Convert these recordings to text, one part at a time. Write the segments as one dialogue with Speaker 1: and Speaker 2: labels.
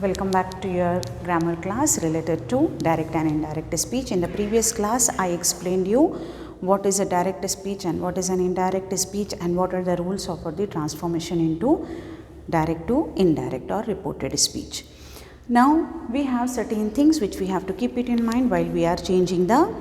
Speaker 1: Welcome back to your grammar class related to direct and indirect speech. In the previous class, I explained you what is a direct speech and what is an indirect speech and what are the rules of the transformation into direct to indirect or reported speech. Now, we have certain things which we have to keep it in mind while we are changing the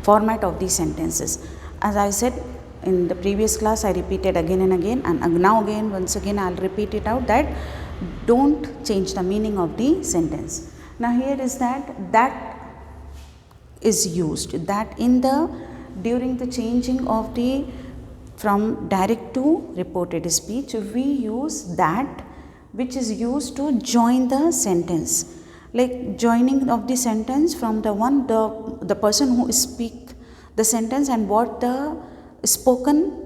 Speaker 1: format of these sentences. As I said in the previous class, I repeated again and again, and now again, once again, I'll repeat it out that don't change the meaning of the sentence. Now here is that is used, that in the during the changing of the from direct to reported speech, we use that which is used to join the sentence, like joining of the sentence from the person who speak the sentence and what the spoken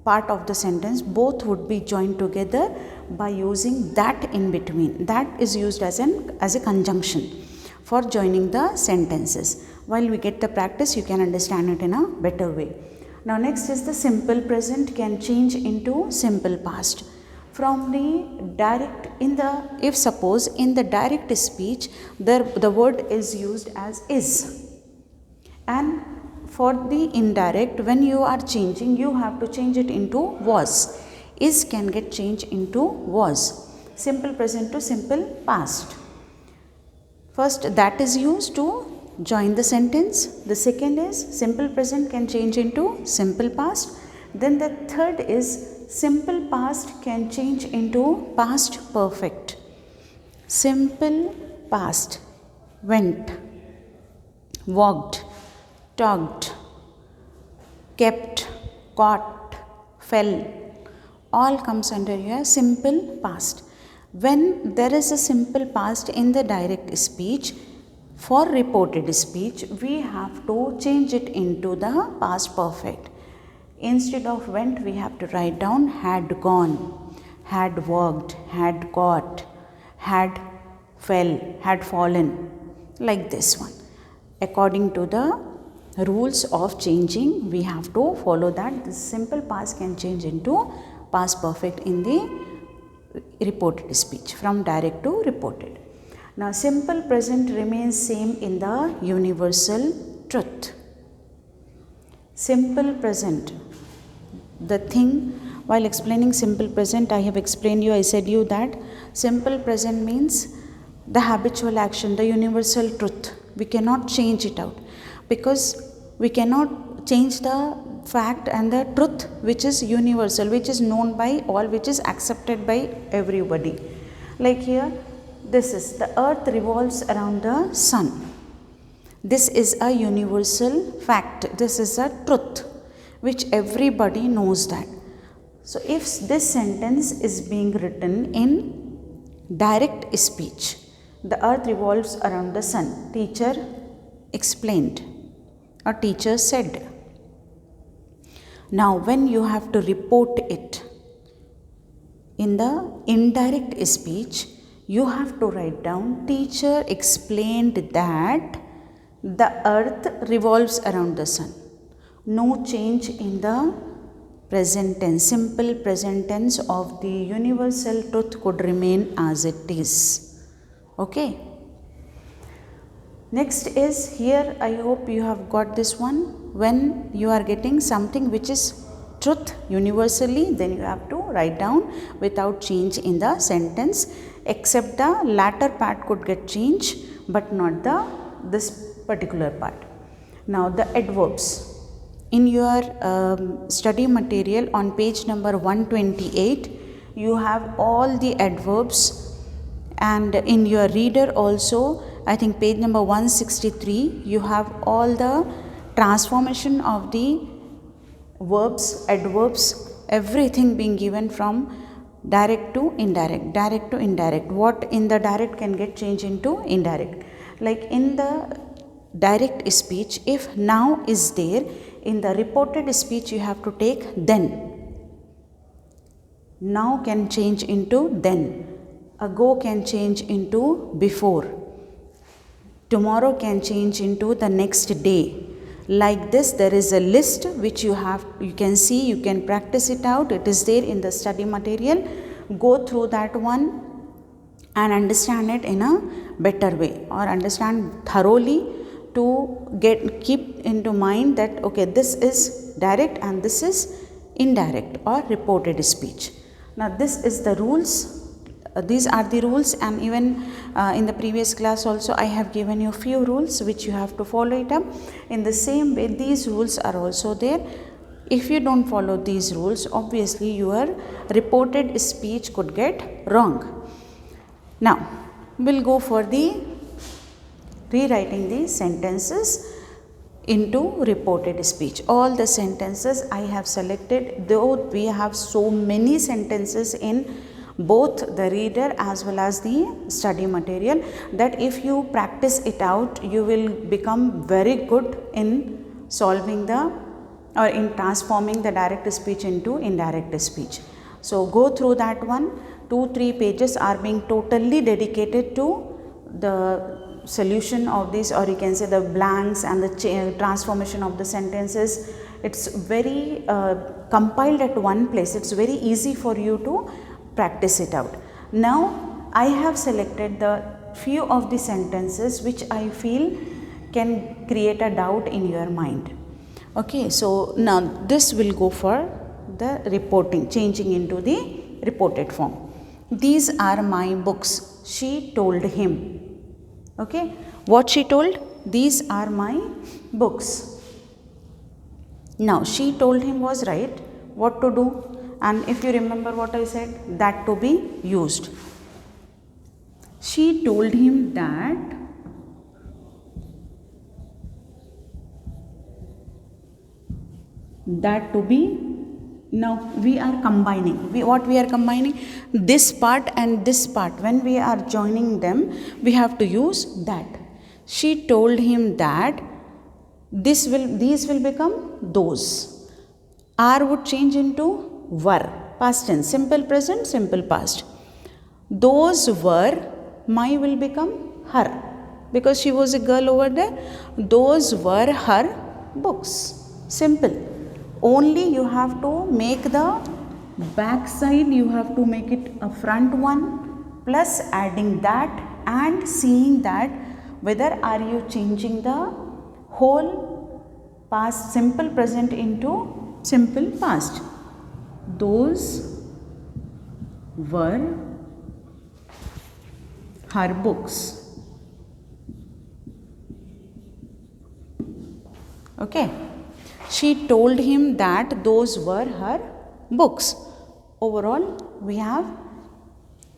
Speaker 1: part of the sentence, both would be joined together by using that in between. That is used as a conjunction for joining the sentences. While we get the practice, you can understand it in a better way. Now next is the simple present can change into simple past. From the direct, if suppose in the direct speech the word is used as is, and for the indirect, when you are changing, you have to change it into was. Is can get changed into was. Simple present to simple past. First, that is used to join the sentence. The second is simple present can change into simple past. Then the third is simple past can change into past perfect. Simple past, went, walked, talked, kept, caught, fell, all comes under your simple past. When there is a simple past in the direct speech, for reported speech, we have to change it into the past perfect. Instead of went, we have to write down had gone, had walked, had got, had fell, had fallen, like this one. According to the rules of changing, we have to follow that. The simple past can change into past perfect in the reported speech, from direct to reported. Now simple present remains same in the universal truth. Simple present, the thing, while explaining simple present, I have explained you, I said you that simple present means the habitual action, the universal truth. We cannot change it out, because we cannot change the fact and the truth which is universal, which is known by all, which is accepted by everybody. Like here, this is the earth revolves around the sun. This is a universal fact. This is a truth which everybody knows that. So if this sentence is being written in direct speech, the earth revolves around the sun, teacher explained, or teacher said. Now when you have to report it in the indirect speech, you have to write down teacher explained that the earth revolves around the sun. No change in the present tense, simple present tense of the universal truth could remain as it is. Okay. Next is here, I hope you have got this one. When you are getting something which is truth universally, then you have to write down without change in the sentence, except the latter part could get changed, but not this particular part. Now the adverbs. In your study material on page number 128, you have all the adverbs, and in your reader also, I think page number 163, you have all the transformation of the verbs, adverbs, everything being given from direct to indirect, direct to indirect. What in the direct can get changed into indirect. Like in the direct speech, if now is there, in the reported speech you have to take then. Now can change into then. Ago can change into before. Tomorrow can change into the next day. Like this, there is a list which you can see, you can practice it out. It is there in the study material. Go through that one and understand it in a better way, or understand thoroughly, to keep into mind that okay, this is direct and this is indirect or reported speech. Now this is the rules, these are the rules, and even in the previous class also I have given you few rules which you have to follow it up. In the same way these rules are also there. If you don't follow these rules, obviously your reported speech could get wrong. Now we'll go for the rewriting the sentences into reported speech. All the sentences I have selected, though we have so many sentences in both the reader as well as the study material, that if you practice it out, you will become very good in solving the or in transforming the direct speech into indirect speech. So go through that one. 2-3 pages are being totally dedicated to the solution of this, or you can say the blanks and the transformation of the sentences. It's very compiled at one place. It's very easy for you to practice it out. Now I have selected the few of the sentences which I feel can create a doubt in your mind. Okay, so now this will go for the reporting, changing into the reported form. These are my books, she told him. Okay, what she told? These are my books. Now she told him was right. What to do? And if you remember what I said, that to be used. She told him that to be. Now we are combining. What we are combining? This part and this part. When we are joining them, we have to use that. She told him that these will become those. Are would change into were. Past tense. Simple present, simple past. Those were, my will become her, because she was a girl over there. Those were her books. Simple. Only you have to make the back side, you have to make it a front one, plus adding that and seeing that whether are you changing the whole past simple present into simple past. Those were her books. Okay. She told him that those were her books. Overall, we have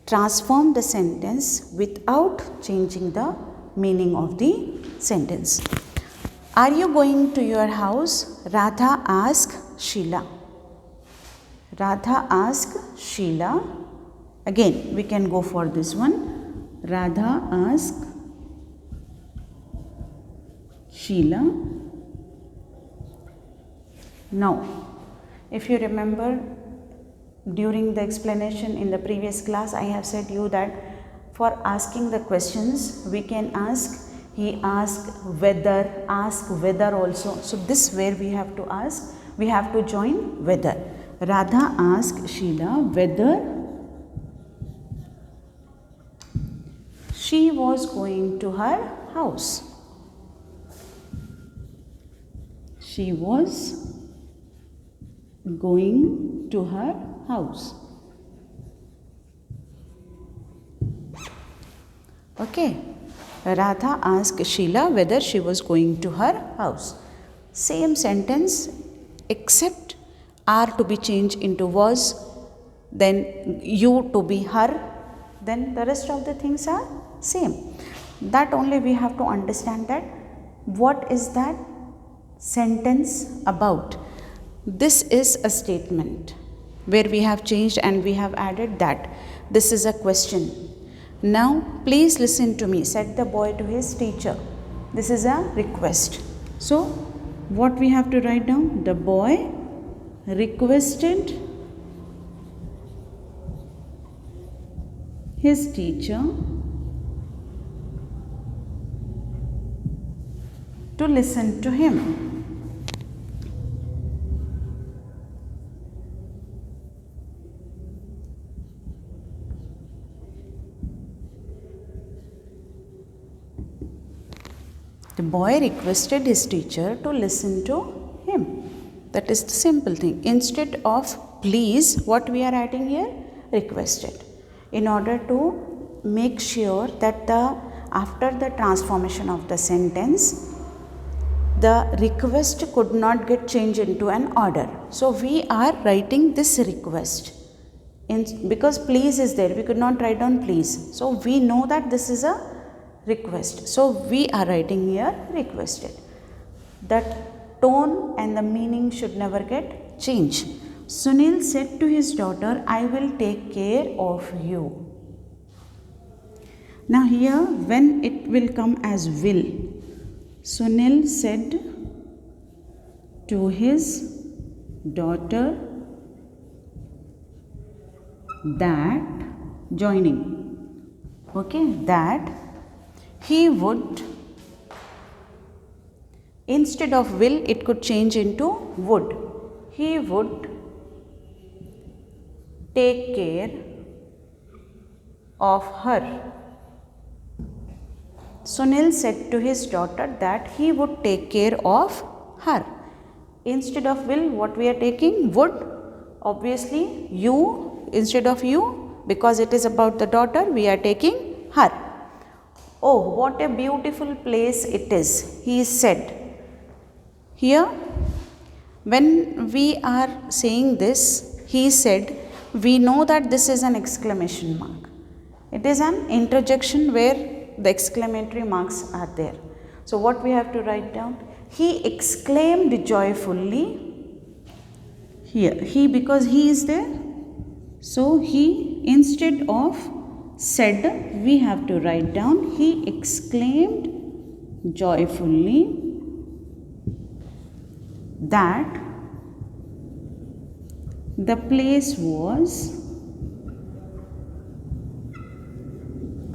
Speaker 1: transformed the sentence without changing the meaning of the sentence. Are you going to your house? Radha asked Sheila. Radha asked Sheila. Again, we can go for this one. Radha asked Sheila. Now, if you remember during the explanation in the previous class, I have said you that for asking the questions, we can ask, he asked whether, ask whether also. So this where we have to ask, we have to join whether. Radha asked Sheila whether she was going to her house. She was going to her house. Okay. Radha asked Sheila whether she was going to her house. Same sentence, except are to be changed into was, then you to be her, then the rest of the things are same. That only we have to understand that what is that sentence about. This is a statement where we have changed and we have added that. This is a question. Now please listen to me. Said the boy to his teacher. This is a request. So what we have to write down? The boy requested his teacher to listen to him. The boy requested his teacher to listen to him. That is the simple thing. Instead of please, what we are adding here? Requested. In order to make sure that after the transformation of the sentence, the request could not get changed into an order. So we are writing this request. Because please is there, we could not write down please. So we know that this is a request. So we are writing here requested. That tone and the meaning should never get changed. Sunil said to his daughter, I will take care of you. Now here when it will come as will, Sunil said to his daughter that, joining, okay, that he would, instead of will it could change into would. He would take care of her. Sunil said to his daughter that he would take care of her. Instead of will, what we are taking? Would. Obviously you, instead of you, because it is about the daughter, we are taking her. Oh, what a beautiful place it is, he said. Here when we are saying this, he said, we know that this is an exclamation mark. It is an interjection where the exclamatory marks are there. So what we have to write down? He exclaimed joyfully. Here he, because he is there, so he, instead of said, we have to write down he exclaimed joyfully that the place was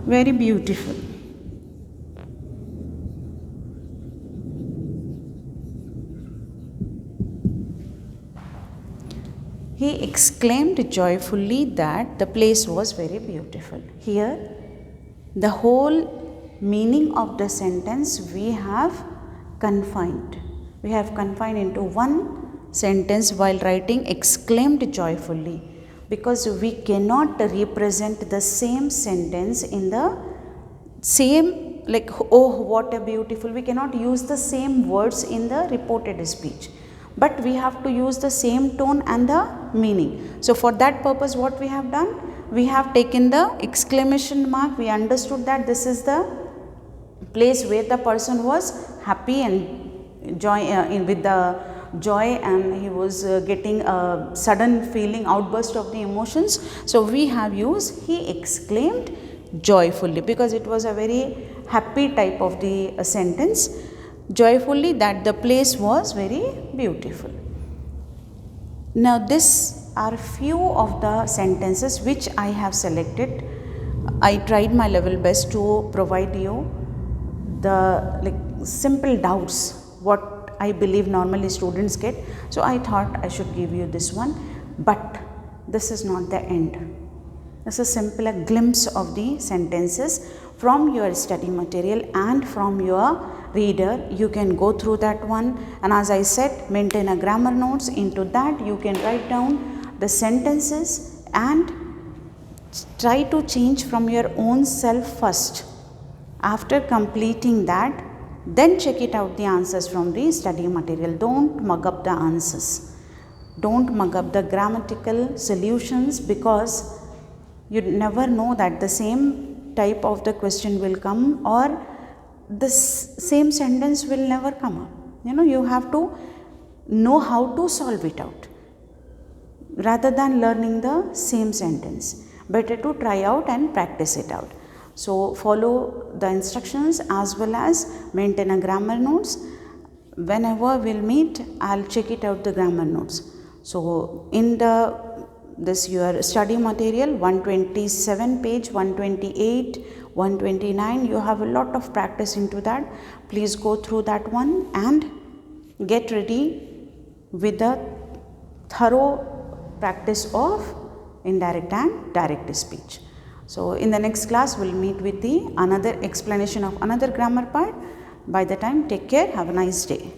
Speaker 1: very beautiful. He exclaimed joyfully that the place was very beautiful. Here, the whole meaning of the sentence we have confined. We have confined into one sentence while writing exclaimed joyfully, because we cannot represent the same sentence in the same, like, oh, what a beautiful. We cannot use the same words in the reported speech, but we have to use the same tone and the meaning. So for that purpose, what we have done? We have taken the exclamation mark. We understood that this is the place where the person was happy and joy, with the joy, and he was getting a sudden feeling, outburst of the emotions. So we have used he exclaimed joyfully, because it was a very happy type of the sentence. Joyfully that the place was very beautiful. Now this are few of the sentences which I have selected. I tried my level best to provide you the simple doubts what I believe normally students get. So I thought I should give you this one, but this is not the end. This is simply a glimpse of the sentences from your study material and from your reader. You can go through that one, and as I said, maintain a grammar notes. Into that you can write down the sentences and try to change from your own self first. After completing that, then check it out the answers from the study material. Don't mug up the answers. Don't mug up the grammatical solutions, because you never know that the same type of the question will come, or the same sentence will never come up. You have to know how to solve it out rather than learning the same sentence. Better to try out and practice it out. So follow the instructions as well as maintain a grammar notes. Whenever we'll meet, I'll check it out the grammar notes. So in this your study material 127 page, 128, 129, you have a lot of practice into that. Please go through that one and get ready with the thorough practice of indirect and direct speech. So in the next class we'll meet with the another explanation of another grammar part. By the time, take care. Have a nice day.